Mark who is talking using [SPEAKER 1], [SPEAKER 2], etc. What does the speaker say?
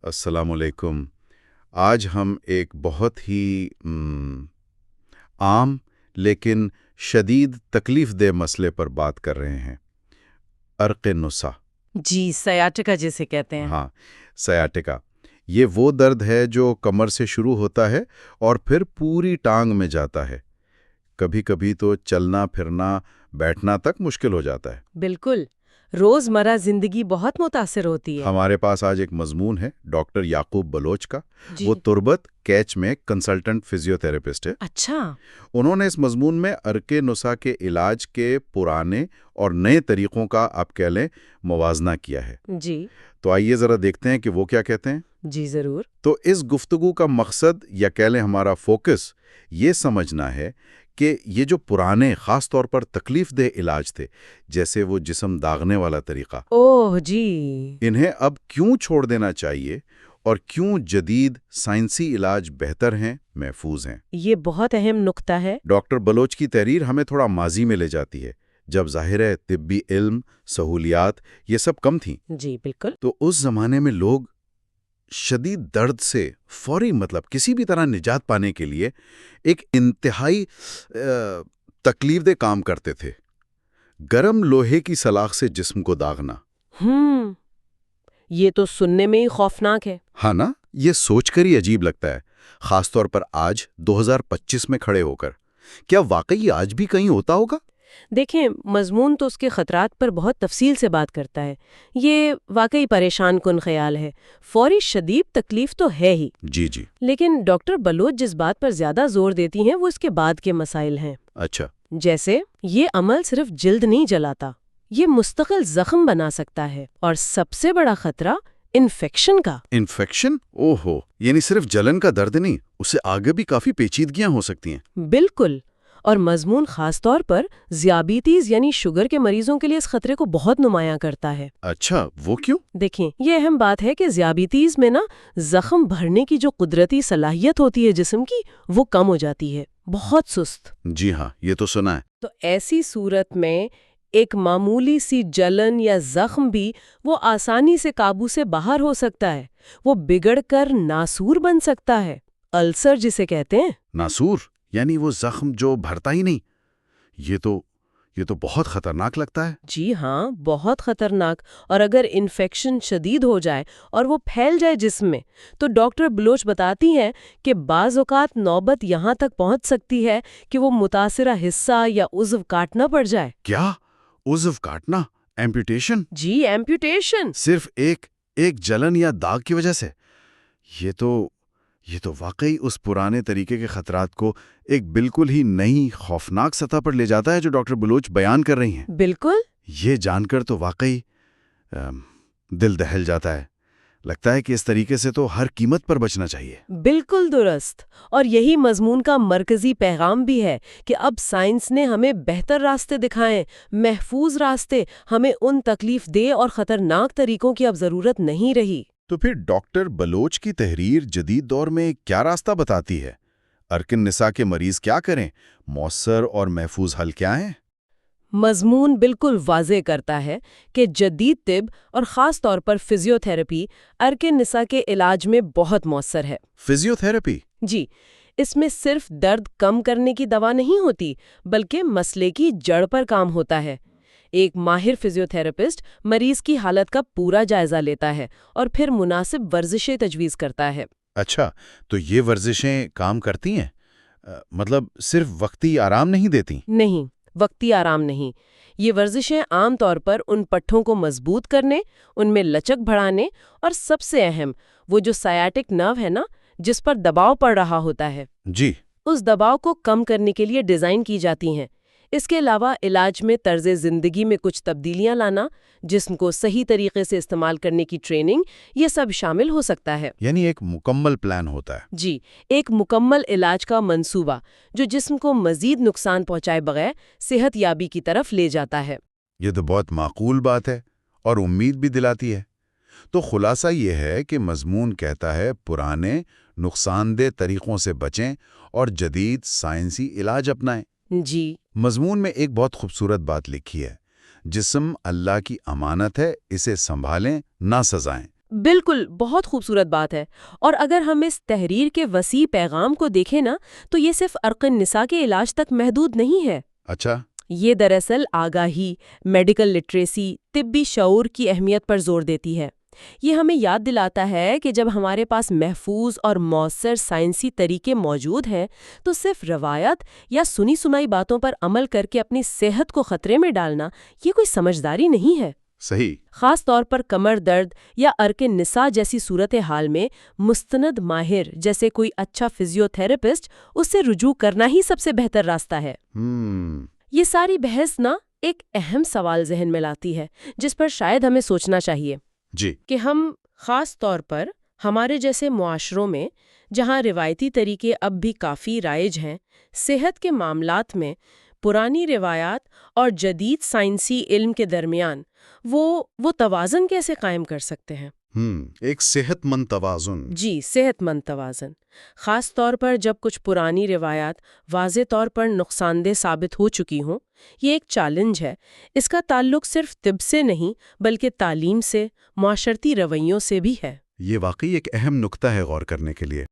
[SPEAKER 1] السلام علیکم۔ آج ہم ایک بہت ہی عام لیکن شدید تکلیف دہ مسئلے پر بات کر رہے ہیں، عرق نسا۔
[SPEAKER 2] جی، سیاٹکا جسے کہتے ہیں۔
[SPEAKER 1] ہاں، سیاٹکا۔ یہ وہ درد ہے جو کمر سے شروع ہوتا ہے اور پھر پوری ٹانگ میں جاتا ہے۔ کبھی کبھی تو چلنا پھرنا بیٹھنا تک مشکل ہو جاتا ہے۔
[SPEAKER 2] بالکل، روزمرہ زندگی بہت متاثر ہوتی ہے۔
[SPEAKER 1] ہمارے پاس آج ایک مضمون ہے ڈاکٹر یعقوب بلوچ کا۔
[SPEAKER 2] جی۔
[SPEAKER 1] وہ تربت کیچ میں کنسلٹنٹ فزیو تھراپسٹ ہے۔
[SPEAKER 2] اچھا۔
[SPEAKER 1] انہوں نے اس مضمون میں عرق نسا کے علاج کے پرانے اور نئے طریقوں کا آپ کہہ لیں موازنہ کیا ہے۔
[SPEAKER 2] جی
[SPEAKER 1] تو آئیے ذرا دیکھتے ہیں کہ وہ کیا کہتے ہیں۔
[SPEAKER 2] جی ضرور۔
[SPEAKER 1] تو اس گفتگو کا مقصد یا کہہ لیں ہمارا فوکس یہ سمجھنا ہے کہ یہ جو پرانے خاص طور پر تکلیف دہ علاج تھے، جیسے وہ جسم داغنے والا طریقہ،
[SPEAKER 2] اوہ جی،
[SPEAKER 1] انہیں اب کیوں چھوڑ دینا چاہیے اور کیوں جدید سائنسی علاج بہتر ہیں، محفوظ ہیں۔
[SPEAKER 2] یہ بہت اہم نقطہ ہے۔
[SPEAKER 1] ڈاکٹر بلوچ کی تحریر ہمیں تھوڑا ماضی میں لے جاتی ہے، جب ظاہر ہے طبی علم، سہولیات یہ سب کم تھیں۔
[SPEAKER 2] جی بالکل۔
[SPEAKER 1] تو اس زمانے میں لوگ شدید درد سے فوری کسی بھی طرح نجات پانے کے لیے ایک انتہائی تکلیف دہ کام کرتے تھے، گرم لوہے کی سلاخ سے جسم کو داغنا۔
[SPEAKER 2] یہ تو سننے میں ہی خوفناک ہے۔
[SPEAKER 1] ہاں نا، یہ سوچ کر ہی عجیب لگتا ہے، خاص طور پر آج 2025 میں کھڑے ہو کر۔ کیا واقعی آج بھی کہیں ہوتا ہوگا؟
[SPEAKER 2] دیکھیں، مضمون تو اس کے خطرات پر بہت تفصیل سے بات کرتا ہے۔ یہ واقعی پریشان کن خیال ہے۔ فوری شدید تکلیف تو ہے ہی،
[SPEAKER 1] جی۔
[SPEAKER 2] لیکن ڈاکٹر بلوچ جس بات پر زیادہ زور دیتی ہیں وہ اس کے بعد کے مسائل ہیں۔
[SPEAKER 1] اچھا۔
[SPEAKER 2] جیسے یہ عمل صرف جلد نہیں جلاتا، یہ مستقل زخم بنا سکتا ہے، اور سب سے بڑا خطرہ انفیکشن کا۔
[SPEAKER 1] انفیکشن؟ اوہو، یعنی صرف جلن کا درد نہیں، اس سے آگے بھی کافی پیچیدگیاں ہو سکتی ہیں۔
[SPEAKER 2] بالکل، اور مضمون خاص طور پر ذیابیطیز یعنی شوگر کے مریضوں کے لیے اس خطرے کو بہت نمایاں کرتا ہے۔
[SPEAKER 1] اچھا، وہ کیوں؟
[SPEAKER 2] دیکھیں، یہ اہم بات ہے کہ ذیابیطیز میں زخم بھرنے کی جو قدرتی صلاحیت ہوتی ہے جسم کی، وہ کم ہو جاتی ہے، بہت سست۔
[SPEAKER 1] جی ہاں، یہ تو سنا ہے۔
[SPEAKER 2] تو ایسی صورت میں ایک معمولی سی جلن یا زخم بھی وہ آسانی سے قابو سے باہر ہو سکتا ہے، وہ بگڑ کر ناسور بن سکتا ہے، السر جسے کہتے ہیں۔
[SPEAKER 1] ناسور یعنی وہ زخم جو بھرتا ہی نہیں؟ یہ تو بہت خطرناک لگتا ہے۔
[SPEAKER 2] جی ہاں، بہت خطرناک۔ اور اگر انفیکشن شدید ہو جائے اور وہ پھیل جائے جسم میں، تو ڈاکٹر بلوچ بتاتی ہیں کہ بعض اوقات نوبت یہاں تک پہنچ سکتی ہے کہ وہ متاثرہ حصہ یا عضو کاٹنا پڑ جائے۔
[SPEAKER 1] کیا؟ عضو کاٹنا؟ ایمپوٹیشن؟
[SPEAKER 2] جی، ایمپوٹیشن۔
[SPEAKER 1] صرف ایک جلن یا داغ کی وجہ سے؟ یہ تو واقعی اس پرانے طریقے کے خطرات کو ایک بالکل ہی نئی خوفناک سطح پر لے جاتا ہے جو ڈاکٹر بلوچ بیان کر رہی ہیں۔
[SPEAKER 2] بالکل۔
[SPEAKER 1] یہ جان کر تو واقعی دل دہل جاتا ہے۔ لگتا ہے کہ اس طریقے سے تو ہر قیمت پر بچنا چاہیے۔
[SPEAKER 2] بالکل درست، اور یہی مضمون کا مرکزی پیغام بھی ہے کہ اب سائنس نے ہمیں بہتر راستے دکھائیں، محفوظ راستے۔ ہمیں ان تکلیف دہ اور خطرناک طریقوں کی اب ضرورت نہیں رہی۔
[SPEAKER 1] تو پھر ڈاکٹر بلوچ کی تحریر جدید دور میں کیا راستہ بتاتی ہے؟ عرق نسا کے مریض کیا کریں؟ مؤثر اور محفوظ حل کیا ہیں؟
[SPEAKER 2] مضمون بالکل واضح کرتا ہے کہ جدید طب اور خاص طور پر فزیو تھراپی عرق نسا کے علاج میں بہت مؤثر ہے۔
[SPEAKER 1] Physio therapy?
[SPEAKER 2] جی، اس میں صرف درد کم کرنے کی دوا نہیں ہوتی، بلکہ مسئلے کی جڑ پر کام ہوتا ہے۔ ایک ماہر فزیو تھراپسٹ مریض کی حالت کا پورا جائزہ لیتا ہے اور پھر مناسب ورزشیں تجویز کرتا ہے۔
[SPEAKER 1] اچھا، تو یہ ورزشیں کام کرتی ہیں؟ صرف وقتی آرام نہیں دیتی؟
[SPEAKER 2] نہیں، وقتی آرام نہیں۔ یہ ورزشیں عام طور پر ان پٹھوں کو مضبوط کرنے، ان میں لچک بڑھانے، اور سب سے اہم وہ جو سیاٹک نرو ہے جس پر دباؤ پڑ رہا ہوتا ہے،
[SPEAKER 1] جی،
[SPEAKER 2] اس دباؤ کو کم کرنے کے لیے ڈیزائن کی جاتی ہیں۔ اس کے علاوہ علاج میں طرز زندگی میں کچھ تبدیلیاں لانا، جسم کو صحیح طریقے سے استعمال کرنے کی ٹریننگ، یہ سب شامل ہو سکتا ہے۔
[SPEAKER 1] یعنی ایک مکمل پلان ہوتا ہے۔
[SPEAKER 2] جی، ایک مکمل علاج کا منصوبہ جو جسم کو مزید نقصان پہنچائے بغیر صحت یابی کی طرف لے جاتا ہے۔
[SPEAKER 1] یہ تو بہت معقول بات ہے اور امید بھی دلاتی ہے۔ تو خلاصہ یہ ہے کہ مضمون کہتا ہے پرانے نقصان دہ طریقوں سے بچیں اور جدید سائنسی علاج اپنائیں۔
[SPEAKER 2] جی،
[SPEAKER 1] مضمون میں ایک بہت خوبصورت بات لکھی ہے، جسم اللہ کی امانت ہے، اسے سنبھالیں نہ سزائیں۔
[SPEAKER 2] بالکل، بہت خوبصورت بات ہے۔ اور اگر ہم اس تحریر کے وسیع پیغام کو دیکھیں نا، تو یہ صرف عرق نساء کے علاج تک محدود نہیں ہے۔
[SPEAKER 1] اچھا۔
[SPEAKER 2] یہ دراصل آگاہی، میڈیکل لٹریسی، طبی شعور کی اہمیت پر زور دیتی ہے۔ یہ ہمیں یاد دلاتا ہے کہ جب ہمارے پاس محفوظ اور مؤثر سائنسی طریقے موجود ہیں تو صرف روایت یا سنی سنائی باتوں پر عمل کر کے اپنی صحت کو خطرے میں ڈالنا یہ کوئی سمجھداری نہیں ہے۔
[SPEAKER 1] صحیح۔
[SPEAKER 2] خاص طور پر کمر درد یا عرق نساء جیسی صورتحال میں مستند ماہر جیسے کوئی اچھا فزیو تھراپسٹ اس سے رجوع کرنا ہی سب سے بہتر راستہ ہے۔ یہ ساری بحث نا ایک اہم سوال ذہن میں لاتی ہے جس پر شاید ہمیں سوچنا چاہیے
[SPEAKER 1] جی
[SPEAKER 2] کہ ہم خاص طور پر ہمارے جیسے معاشروں میں جہاں روایتی طریقے اب بھی کافی رائج ہیں، صحت کے معاملات میں پرانی روایات اور جدید سائنسی علم کے درمیان وہ توازن کیسے قائم کر سکتے ہیں؟
[SPEAKER 1] ایک صحت مند توازن۔
[SPEAKER 2] جی، صحت مند توازن، خاص طور پر جب کچھ پرانی روایات واضح طور پر نقصان دہ ثابت ہو چکی ہوں۔ یہ ایک چیلنج ہے۔ اس کا تعلق صرف طب سے نہیں بلکہ تعلیم سے، معاشرتی رویوں سے بھی ہے۔
[SPEAKER 1] یہ واقعی ایک اہم نقطہ ہے غور کرنے کے لیے۔